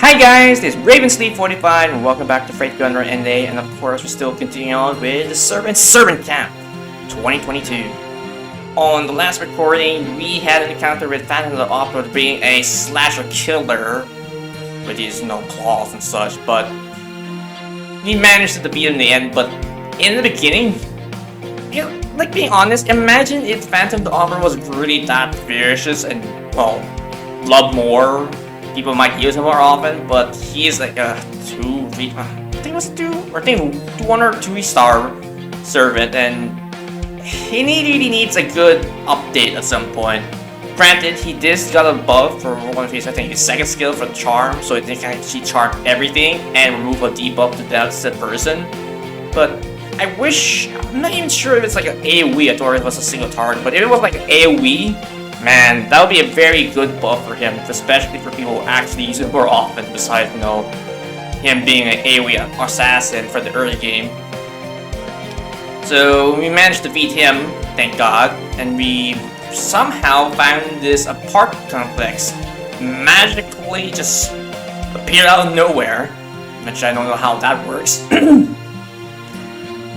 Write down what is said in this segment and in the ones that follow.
Hi guys, this is Ravensleep45 and welcome back to Freight Gunner NA, and of course we're still continuing on with the Servant Camp 2022. On the last recording, we had an encounter with Phantom of the Opera being a slasher killer with his claws and such, but we managed to beat him in the end. But in the beginning, like being honest, imagine if Phantom of the Opera was really that vicious and, well, loved more. People might use him more often, but he is like a 1 or 2 star servant, and he really needs a good update at some point. Granted, he did got a buff for one of his, I think, his second skill for the charm, so they can actually charm everything and remove a debuff to that said person. But I wish, I'm not even sure if it's like an AoE or if it was a single target, but if it was like an AoE, man, that would be a very good buff for him, especially for people who actually use it more often, besides, him being an AoE assassin for the early game. So we managed to beat him, thank God, and we somehow found this apartment complex magically just appeared out of nowhere, which I don't know how that works.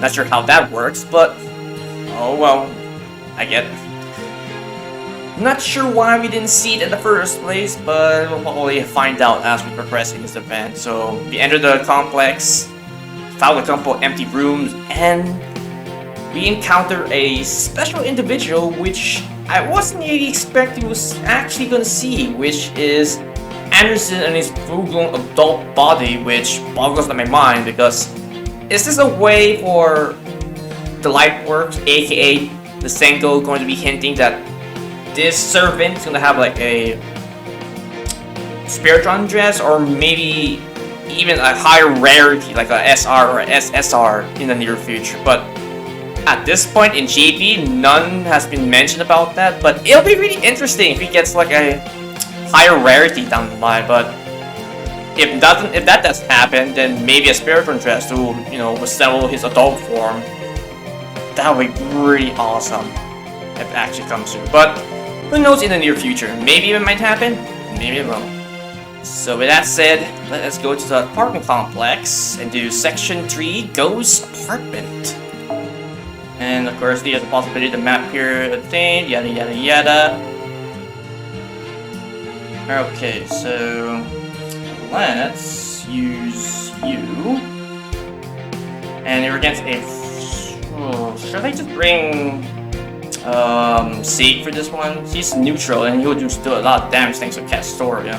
Not sure how that works, but oh well, I get it. Not sure why we didn't see it in the first place, but we'll probably find out as we progress in this event. So we enter the complex, found a couple empty rooms, and we encounter a special individual which I wasn't really expecting was actually gonna see, which is Anderson and his full-grown adult body, which boggles my mind because is this a way for the Lightworks, aka the Sengo, going to be hinting that this servant is gonna have like a Spiritron dress, or maybe even a higher rarity like a SR or a SSR in the near future? But at this point in GP, none has been mentioned about that. But it'll be really interesting if he gets like a higher rarity down the line. But if that doesn't happen, then maybe a Spiritron dress will resemble his adult form. That would be really awesome if it actually comes through. But who knows in the near future? Maybe it might happen, maybe it won't. So with that said, let us go to the apartment complex and do section 3, Ghost Apartment. And of course, there's the possibility the map here thing, yada yada yada. Okay, so let's use you. And you're against a... should I just bring... Sieg for this one? He's neutral and he'll just do a lot of damage thanks to Castoria.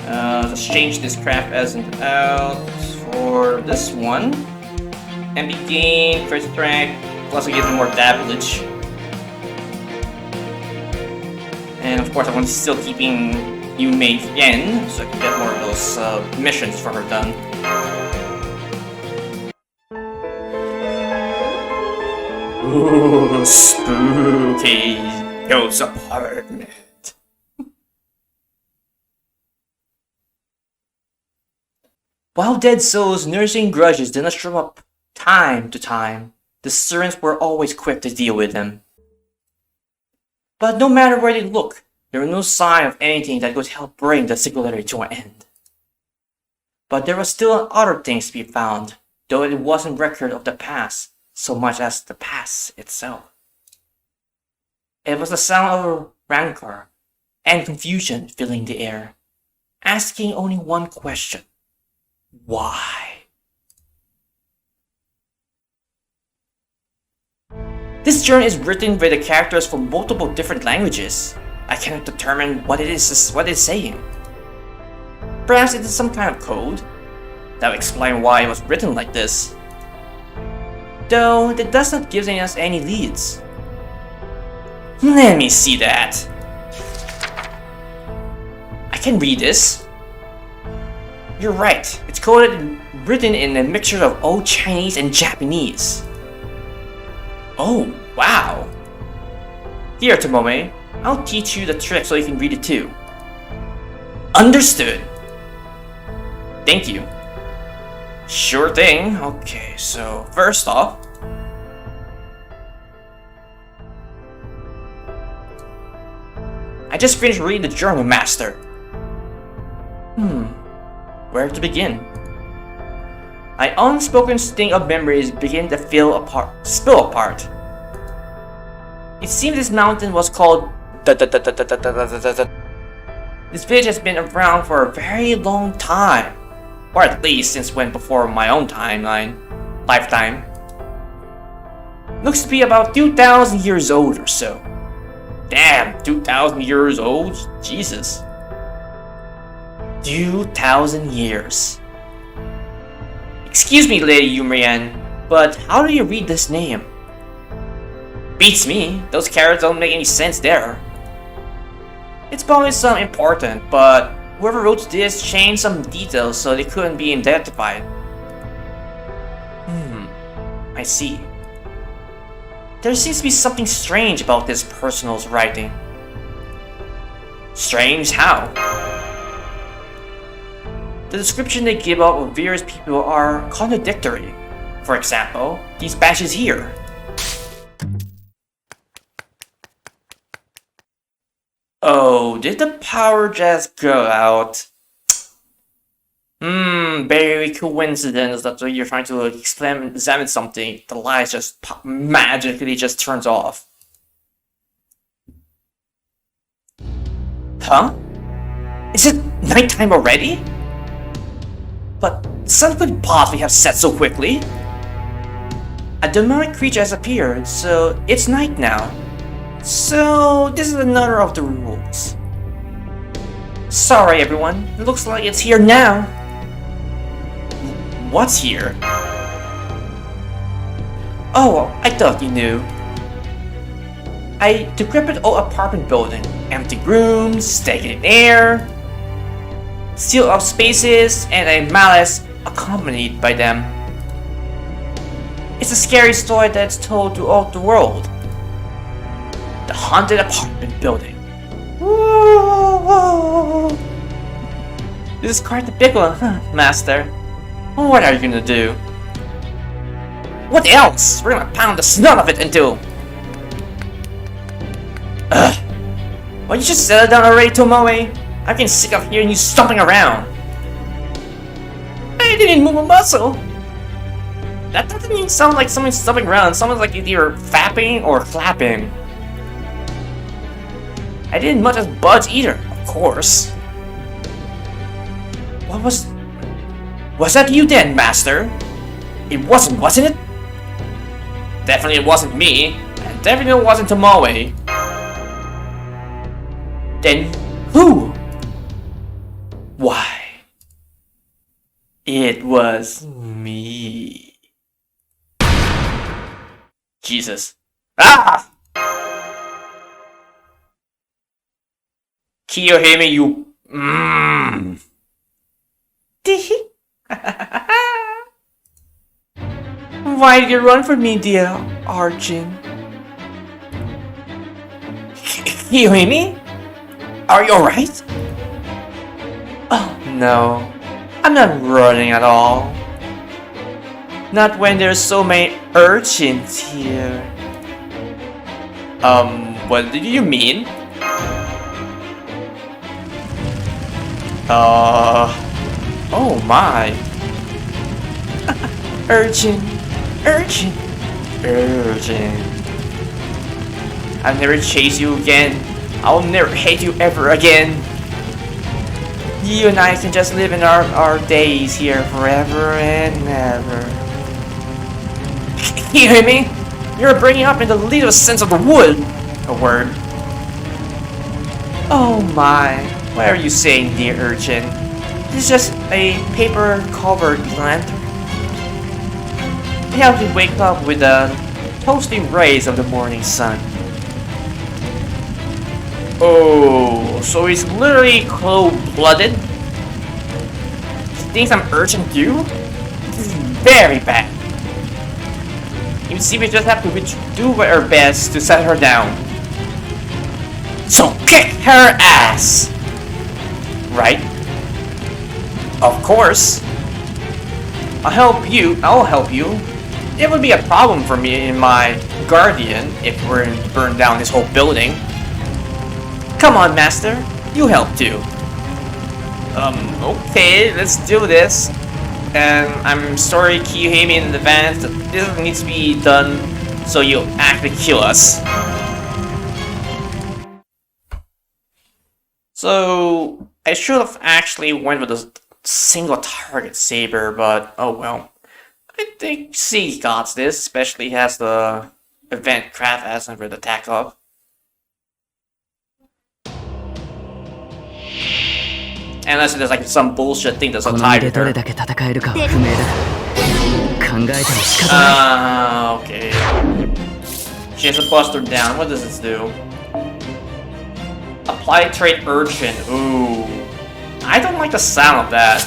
Let's change this craft essence out for this one. MP gain, first strength, plus I get more damage. And of course, I'm still keeping Yunmei Yen so I can get more of those missions for her done. Ooh, spooky Ghost Apartment. While dead souls nursing grudges did not show up time to time, the servants were always quick to deal with them. But no matter where they looked, there was no sign of anything that could help bring the Singularity to an end. But there was still other things to be found, though it wasn't record of the past so much as the past itself. It was the sound of rancor and confusion filling the air, asking only one question: why? This journal is written by the characters from multiple different languages. I cannot determine what it's saying. Perhaps it is some kind of code that will explain why it was written like this. Though it does not give us any leads. Let me see that. I can read this. You're right, it's coded and written in a mixture of old Chinese and Japanese. Oh, wow. Here, Tomome, I'll teach you the trick so you can read it too. Understood. Thank you. Sure thing. Okay, so first off, I just finished reading the journal, Master. Where to begin? My unspoken string of memories begin to spill apart. It seemed this mountain was called This village has been around for a very long time. Or at least since when before my own lifetime. Looks to be about 2,000 years old or so. Damn, 2,000 years old? Jesus. 2,000 years. Excuse me, Lady Yumrian, but how do you read this name? Beats me. Those characters don't make any sense there. It's probably something important, but whoever wrote this changed some details so they couldn't be identified. I see. There seems to be something strange about this person's writing. Strange how? The description they give out of various people are contradictory. For example, these badges here. Oh, did the power just go out? Very coincidence that you're trying to examine something, the light just magically just turns off. Huh? Is it nighttime already? But the sun couldn't possibly have set so quickly. A demonic creature has appeared, so it's night now. So this is another of the rules. Sorry everyone, it looks like it's here now. What's here? Oh, I thought you knew. A decrepit old apartment building, empty rooms, stagnant air, sealed up spaces, and a malice accompanied by them. It's a scary story that's told throughout the world. The haunted apartment building. Whoa. This is quite the big one, huh, Master? What are you gonna do? What else? We're gonna pound the snot of it into... Ugh. Why don't you just settle down already, Tomoe? I'm getting sick of hearing you stomping around. I didn't move a muscle. That doesn't even sound like someone stomping around. It sounds like either fapping or clapping. I didn't much as budge either, of course. What was... Was that you then, Master? It wasn't it? Definitely it wasn't me. And definitely it wasn't Tomoe. Then who? Why? It was me. Jesus. Ah! Kiyohime, you... Why did you run from me, dear Arjun? Kiyohime? Are you alright? Oh no, I'm not running at all. Not when there's so many urchins here. What do you mean? Oh my. Urchin. I'll never chase you again. I'll never hate you ever again. You and I can just live in our days here forever and ever. You hear me? You're bringing up in the littlest sense of the wood. A word. Oh my. What are you saying, dear urchin? This is just a paper-covered lantern. It helps you wake up with the toasting rays of the morning sun. Oh, so he's literally cold-blooded? He thinks I'm urging you? This is very bad. You see, we just have to do our best to set her down. So kick her ass! Right? Of course. I'll help you. It would be a problem for me and my guardian if we're to burn down this whole building. Come on, Master. You help too. Okay, let's do this. And I'm sorry, Kiyohime, in advance. This needs to be done so you'll actually kill us. So I should have actually went with a single target saber, but oh well. I think C got this, especially has the event craft as with the attack up. Unless there's like some bullshit thing that's so tied with her. Okay. She has a buster down. What does this do? Apply trait urchin. Ooh. I don't like the sound of that.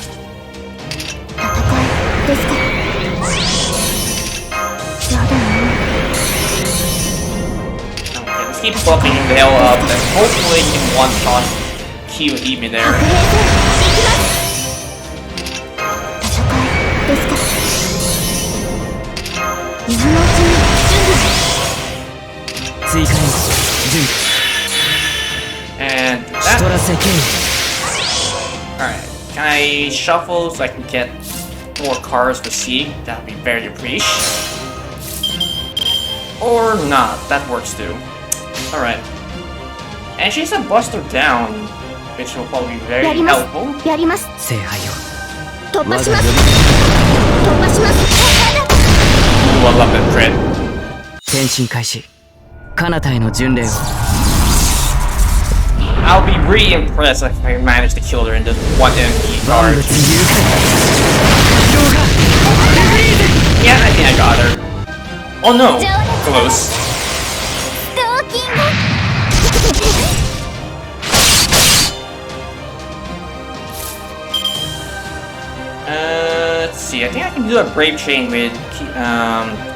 Okay, let's keep buffing the hell up and hopefully you can one-shot Kiyohime there. And that. Alright, can I shuffle so I can get more cards for C? That would be very appreciated. Or not, that works too. Alright. And she's a buster down, which will probably be very helpful. Ooh, I love that crit. I'll be really impressed if I manage to kill her in this one enemy card. Yeah, I think I got her. Oh no! Close. Let's see, I think I can do a Brave Chain with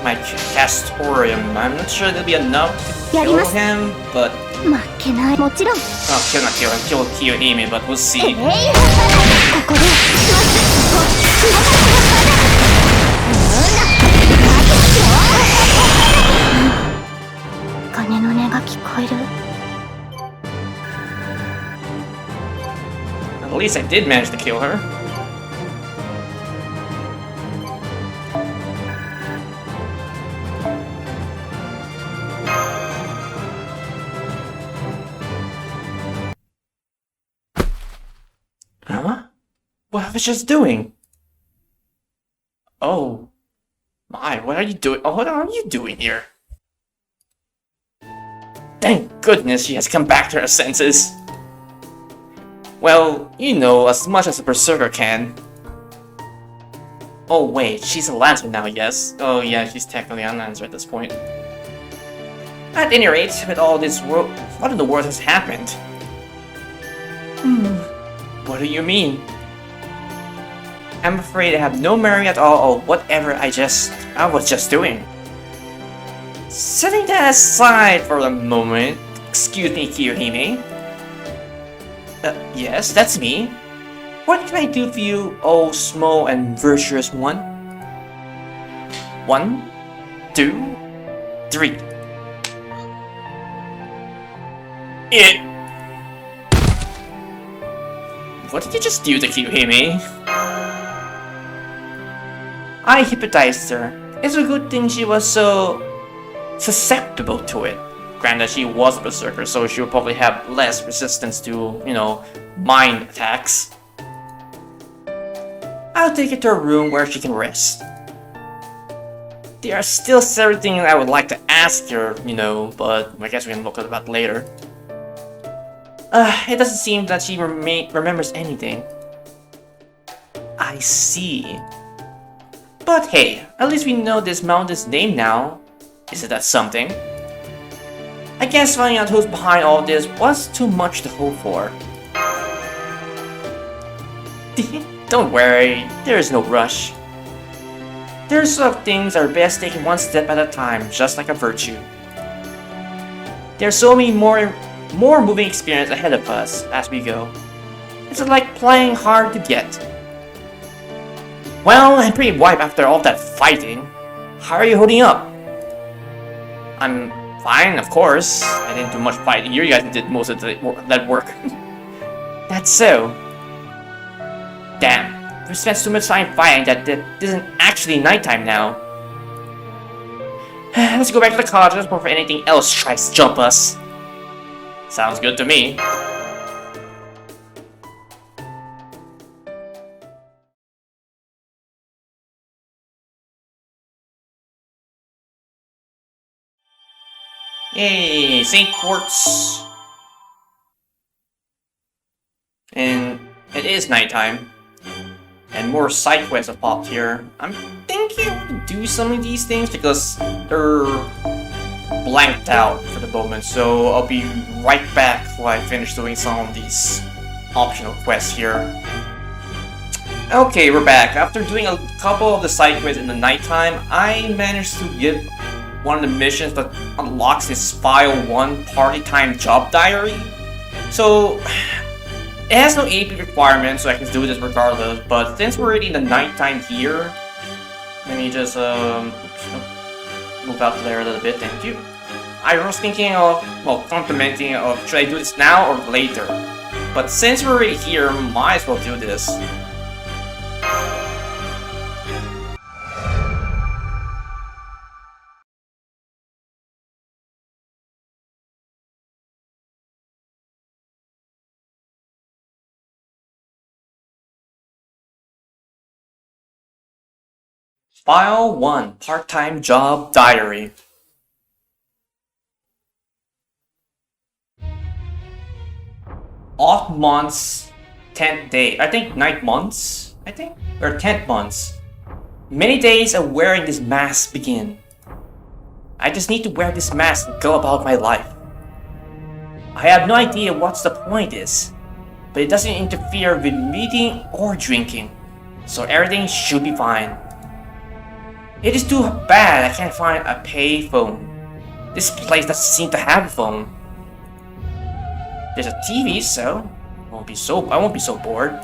my Castorium. I'm not sure that'll be enough to kill him, but... Oh, not kill him, kill Kiyohime, but we'll see. At least I did manage to kill her. Huh? What I was just doing? Oh. My, what are you doing? Oh, what are you doing here? Thank goodness she has come back to her senses. Well, you know, as much as a berserker can. Oh wait, she's a lancer now, yes? Oh yeah, she's technically a lancer at this point. At any rate, with all this world, what in the world has happened? What do you mean? I'm afraid I have no memory at all of whatever I was just doing. Setting that aside for a moment, excuse me, Kiyohime. Yes, that's me. What can I do for you, oh small and virtuous one? 1, 2, 3. What did you just do to Kiyohime? I hypnotized her. It's a good thing she was so susceptible to it. Granted, she was a berserker, so she would probably have less resistance to, you know, mind attacks. I'll take her to a room where she can rest. There are still several things I would like to ask her, you know, but I guess we can look at that later. It doesn't seem that she remembers anything. I see. But hey, at least we know this mountain's name now. Isn't that something? I guess finding out who's behind all this was too much to hope for. Don't worry, there is no rush. There's some things that are best taken one step at a time, just like a virtue. There's so many more moving experience ahead of us as we go. It's like playing hard to get. Well, I'm pretty wiped after all that fighting. How are you holding up? I'm fine, of course. I didn't do much fighting. You guys did most of that work. That's so. Damn, we spent so much time fighting that it isn't actually nighttime now. Let's go back to the cottage before anything else tries to jump us. Sounds good to me. Yay, St. Quartz. And it is nighttime. And more side quests have popped here. I'm thinking I want to do some of these things because they're blanked out for the moment. So I'll be right back while I finish doing some of these optional quests here. Okay, we're back. After doing a couple of the side quests in the nighttime, I managed to get one of the missions that unlocks this File 1 Party Time Job Diary. So, it has no AP requirements, so I can do this regardless, but since we're already in the nighttime here, let me just move out there a little bit, thank you. I was thinking of, well, contemplating of should I do this now or later, but since we're already here, might as well do this. File 1 Part-Time Job Diary. Off months, 10th day. I think 9 months, or 10th months. Many days of wearing this mask begin. I just need to wear this mask and go about my life. I have no idea what's the point is, but it doesn't interfere with eating or drinking, so everything should be fine. It is too bad I can't find a pay phone. This place doesn't seem to have a phone. There's a TV, so I won't be so bored.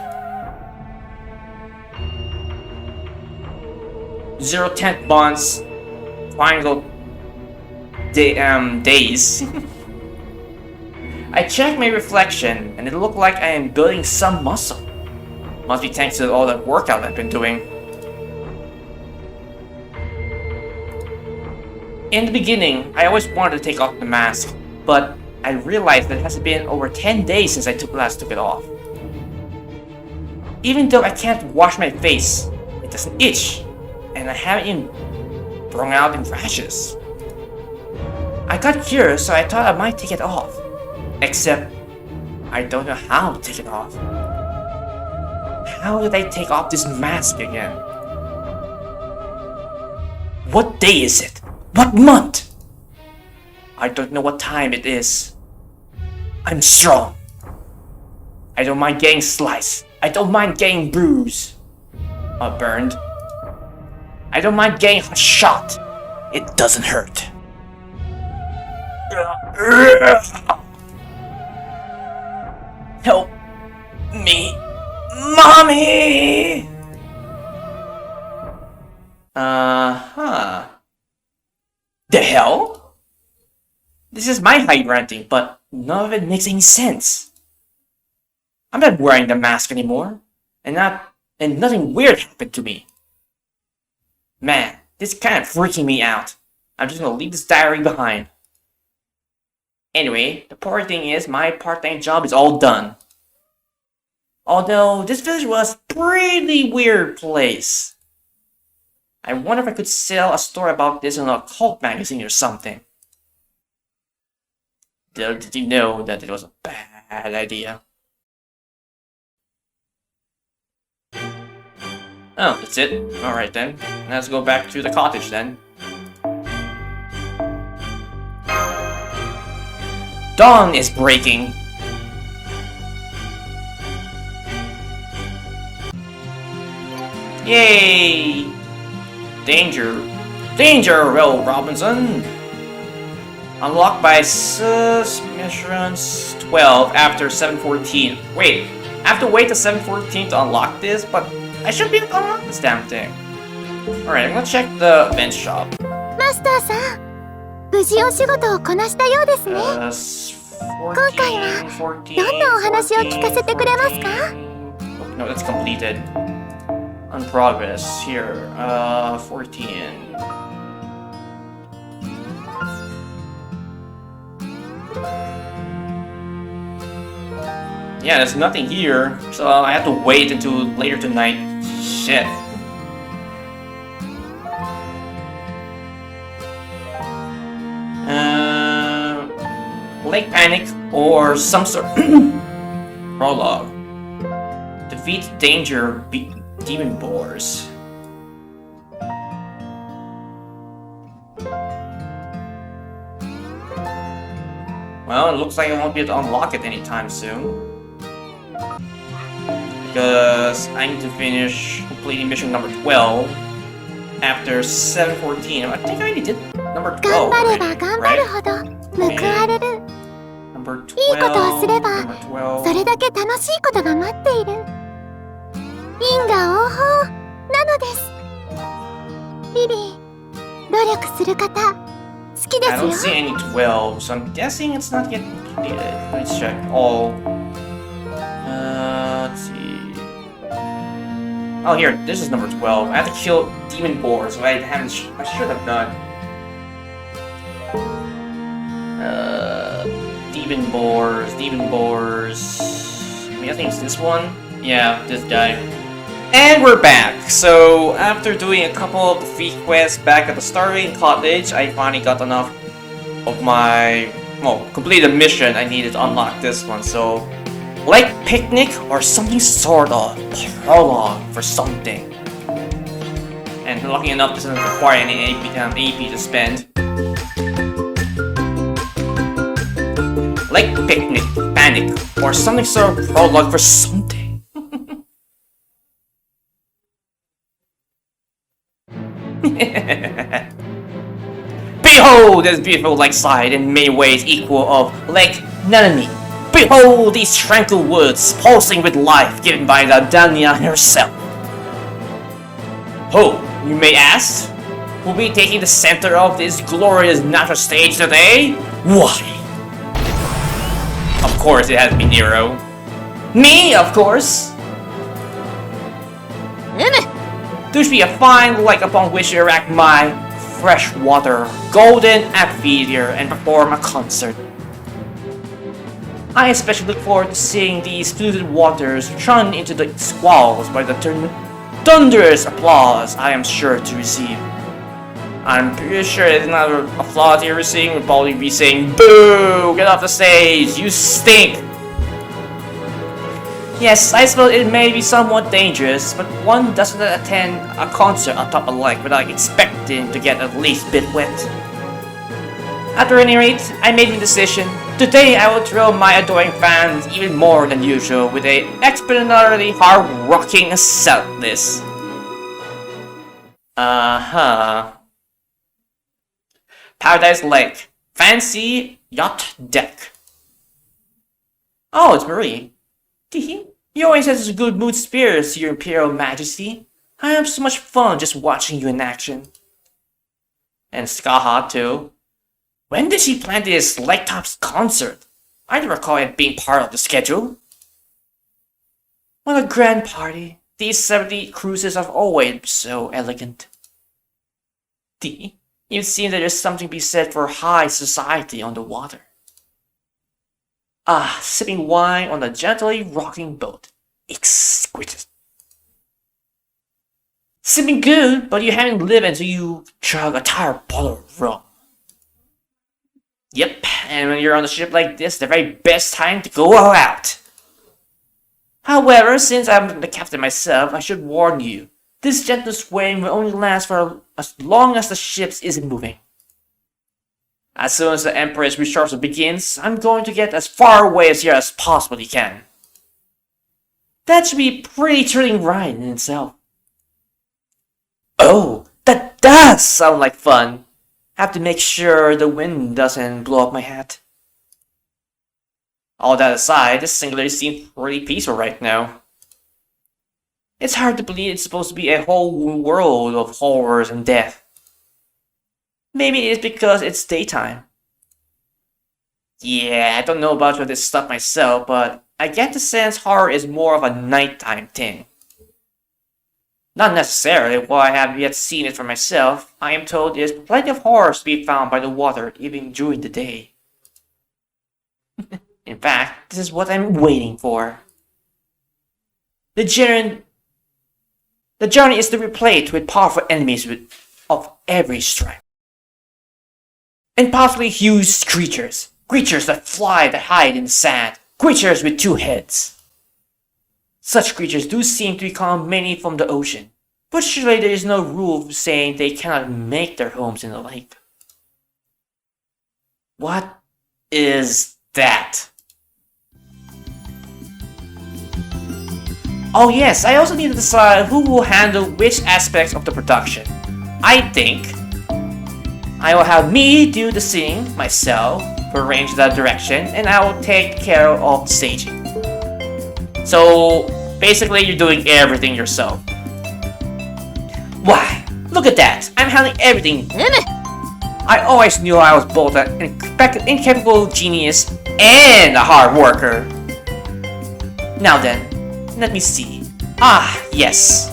0 10th months, triangle days. I checked my reflection, and it looked like I am building some muscle. Must be thanks to all the workout I've been doing. In the beginning, I always wanted to take off the mask, but I realized that it has been over 10 days since I last took it off. Even though I can't wash my face, it doesn't itch, and I haven't even broken out in rashes. I got curious, so I thought I might take it off. Except, I don't know how to take it off. How did I take off this mask again? What day is it? What month? I don't know what time it is. I'm strong. I don't mind getting sliced. I don't mind getting bruised. Or burned. I don't mind getting shot. It doesn't hurt. Help me, Mommy! The hell? This is my height ranting, but none of it makes any sense. I'm not wearing the mask anymore, and nothing weird happened to me. Man, this is kind of freaking me out. I'm just gonna leave this diary behind. Anyway, the poor thing is my part-time job is all done. Although, this village was a pretty weird place. I wonder if I could sell a story about this in a cult magazine or something. Did you know that it was a bad idea? Oh, that's it? Alright then. Let's go back to the cottage then. Dawn is breaking. Yay! Danger. Danger, Will Robinson! Unlocked by Missions 12 after 714. Wait, I have to wait till 714 to unlock this, but I should be able to unlock this damn thing. Alright, I'm gonna check the event shop. Master-san, 無事お仕事をこなしたようですね。今回はどんなお話を聞かせてくれますか？ No, that's completed. On progress here. 14. Yeah, there's nothing here, so I have to wait until later tonight. Shit. Lake Panic or some sort. Prologue. Defeat danger demon boars. Well, it looks like I won't be able to unlock it anytime soon. Because I need to finish completing mission number 12 after 7:14. I think I already did number 12 already, right? Number 12, いいことをすれば、 number 12. それだけ楽しいことが待っている。因果応報なのです。リリー、努力する方、好きです I よ。 don't see any 12, so I'm guessing it's not yet completed. Let's check all. Let's see. Oh, here, this is number 12. I have to kill demon boars, so I haven't. I should have done. Demon boars, demon boars. I think it's this one. Yeah, this guy. And we're back! So, after doing a couple of defeat quests back at the starting cottage, I finally got enough of my... well, completed the mission I needed to unlock this one, so... like picnic or something sort of prologue for something. And lucky enough, this doesn't require any AP to spend. Like picnic, panic, or something sort of prologue for something. Behold this beautiful lakeside, in many ways equal of Lake Nanomi. Behold these tranquil woods pulsing with life given by the Danya herself. Oh, you may ask? Will we be taking the center of this glorious natural stage today? Why? Of course it has to be Nero. Me, of course! There should be a fine lake upon which to erect my freshwater, golden amphitheater and perform a concert. I especially look forward to seeing these polluted waters churned into the squalls by the thunderous applause I am sure to receive. I'm pretty sure it's not applause you're receiving, we'll probably be saying, "Boo! Get off the stage! You stink!" Yes, I suppose it may be somewhat dangerous, but one doesn't attend a concert atop a lake without expecting to get at least a bit wet. At any rate, I made my decision. Today I will thrill my adoring fans even more than usual with a extraordinarily hard-rocking set list. Paradise Lake. Fancy yacht deck. Oh, it's Marie. Teehee. You always have such good mood spirits, Your Imperial Majesty. I have so much fun just watching you in action. And Skaha too. When did she plan this Laketops concert? I don't recall it being part of the schedule. What a grand party. These 70 cruises are always so elegant. D. It seems that there's something to be said for high society on the water. Ah, sipping wine on a gently rocking boat. Exquisite. Sipping good, but you haven't lived until you chug a entire bottle of rum. Yep, and when you're on a ship like this, the very best time to go all out. However, since I'm the captain myself, I should warn you. This gentle swaying will only last for as long as the ship isn't moving. As soon as the Emperor's resource begins, I'm going to get as far away as here as possibly can. That should be a pretty thrilling ride in itself. Oh, that does sound like fun. Have to make sure the wind doesn't blow up my hat. All that aside, this Singularity seems pretty peaceful right now. It's hard to believe it's supposed to be a whole world of horrors and death. Maybe it's because it's daytime. Yeah, I don't know about all this stuff myself, but I get the sense horror is more of a nighttime thing. Not necessarily, while I have yet seen it for myself, I am told there's plenty of horrors to be found by the water even during the day. In fact, this is what I'm waiting for. The journey is to be played with powerful enemies of every stripe. And possibly huge creatures. Creatures that fly, that hide in the sand. Creatures with two heads. Such creatures do seem to come mainly from the ocean. But surely there is no rule saying they cannot make their homes in the lake. What is that? Oh yes, I also need to decide who will handle which aspects of the production. I think I will have me do the singing myself, arrange the direction, and I will take care of the staging. So basically you're doing everything yourself. Why, look at that! I'm handling everything! I always knew I was both an incapable genius and a hard worker. Now then, let me see. Ah, yes.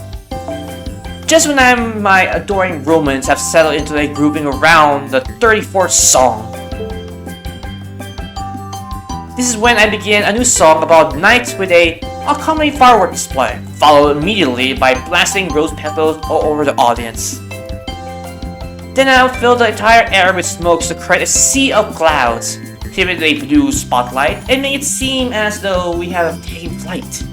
Just when my adoring Romans have settled into a grouping around the 34th song. This is when I begin a new song about nights with a comedy firework display, followed immediately by blasting rose petals all over the audience. Then I'll fill the entire air with smokes to create a sea of clouds, tipping a blue spotlight, and make it seem as though we have taken flight.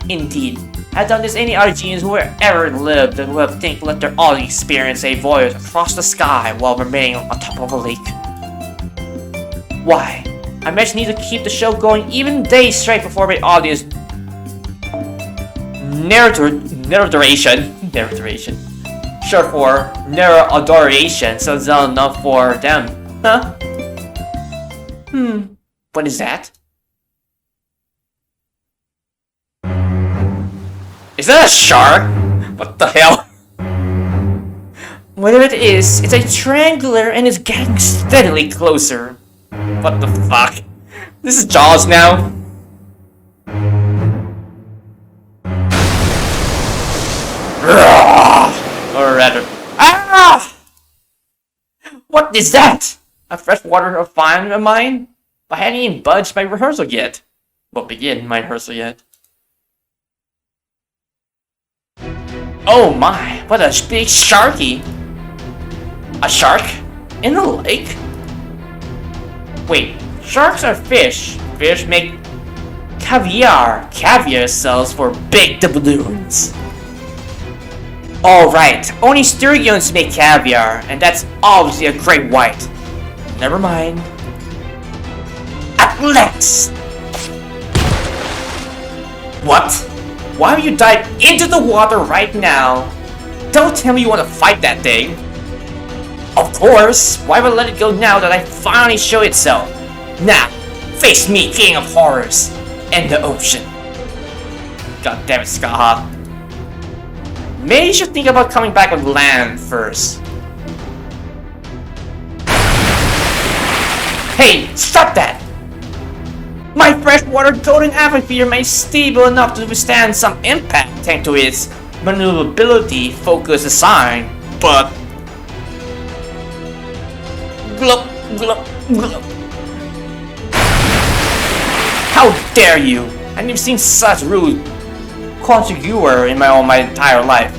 Indeed, had done this any other genius who ever lived and would have let their audience experience a voyage across the sky while remaining on top of a lake. Why? I just need to keep the show going even days straight before my audience narration, short for Nero adoration, so it's not enough for them. Huh? What is that? Is that a shark? What the hell? Whatever it is, it's a triangular and it's getting steadily closer. What the fuck? This is Jaws now? Or rather... Ah! What is that? A freshwater of fine of mine? I hadn't even budged my rehearsal yet. Well, begin my rehearsal yet. Oh my, what a big sharky! A shark? In the lake? Wait, sharks are fish. Fish make caviar. Caviar sells for big doubloons. Alright, only sturgeons make caviar, and that's obviously a great white. Never mind. Athletics! What? Why would you dive into the water right now? Don't tell me you want to fight that thing. Of course, why would I let it go now that I finally show itself? Now, face me, king of horrors, and the ocean. God damn it, Skaha. Maybe you should think about coming back on land first. Hey, stop that! My freshwater golden amphitheater may be stable enough to withstand some impact thanks to its maneuverability focus design, but... Glop, glop, glop. How dare you! I've never seen such rude conjuguer in my entire life.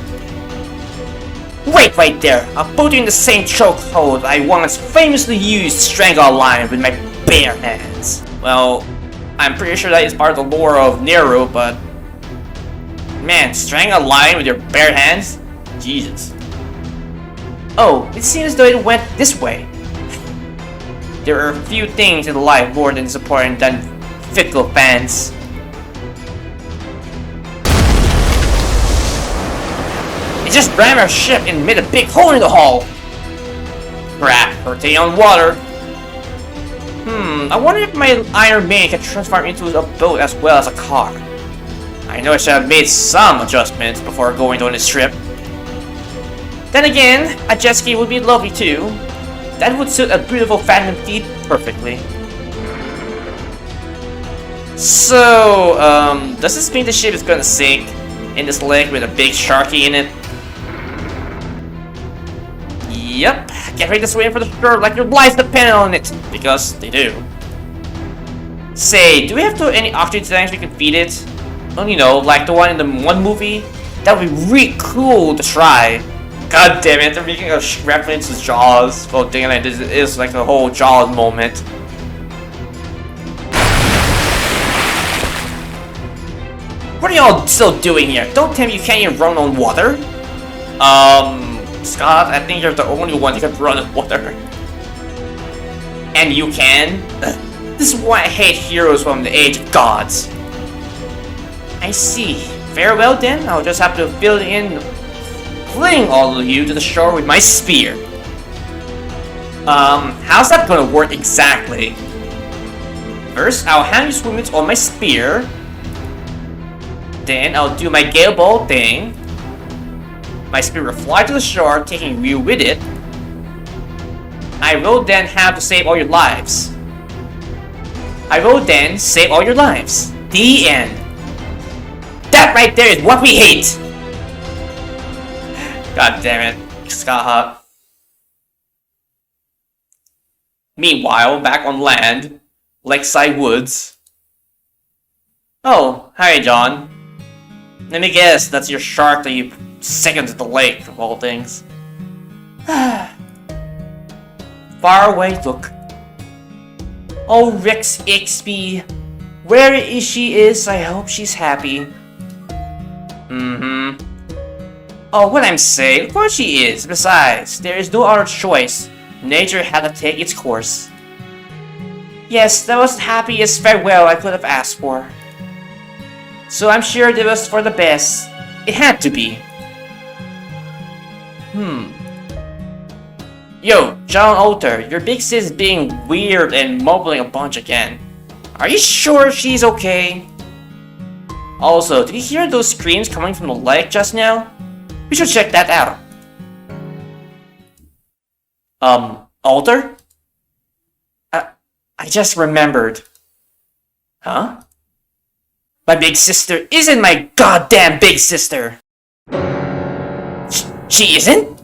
Wait right there! I'll put you in the same chokehold I once famously used to strangle a lion with my bare hands. Well, I'm pretty sure that is part of the lore of Nero, but... Man, strangle a lion with your bare hands? Jesus. Oh, it seems as though it went this way. There are few things in life more than important than fickle fans. It just rammed our ship and made a big hole in the hull. Crap, rotating on water. I wonder if my Iron Man can transform into a boat as well as a car. I know I should have made some adjustments before going on this trip. Then again, a jet ski would be lovely too. That would suit a beautiful phantom thief perfectly. So, does this mean the ship is gonna sink in this lake with a big sharky in it? Yep, get ready to swim for the shore like your life depends on it, because they do. Say, do we have any oxygen tanks we can feed it? Well, you know, like the one in the one movie? That would be really cool to try. God damn it, they're making a reference to Jaws. Well, damn it, this is like a whole Jaws moment. What are y'all still doing here? Don't tell me you can't even run on water? Scott, I think you're the only one who can run on water. And you can? This is why I hate heroes from the age of gods. I see. Very well then, I'll just have to fill in, fling all of you to the shore with my spear. How's that gonna work exactly? First, I'll hand you swimmers on my spear. Then I'll do my gale ball thing. My spear will fly to the shore, taking you with it. I will then have to save all your lives. I will then save all your lives. The end. That right there is what we hate! God damn it, Scott. Meanwhile, back on land, lakeside woods. Oh, hi John. Let me guess, that's your shark that you seconded to the lake, of all things. Far away look. Oh, Rex Ixby. Where is she I hope she's happy. Oh, what I'm saying, of course she is. Besides, there is no other choice. Nature had to take its course. Yes, that was the happiest farewell I could have asked for. So I'm sure it was for the best. It had to be. Yo, John Alter, your big sis is being weird and mumbling a bunch again. Are you sure she's okay? Also, did you hear those screams coming from the lake just now? We should check that out. Alter? I just remembered. Huh? My big sister isn't my goddamn big sister! She isn't?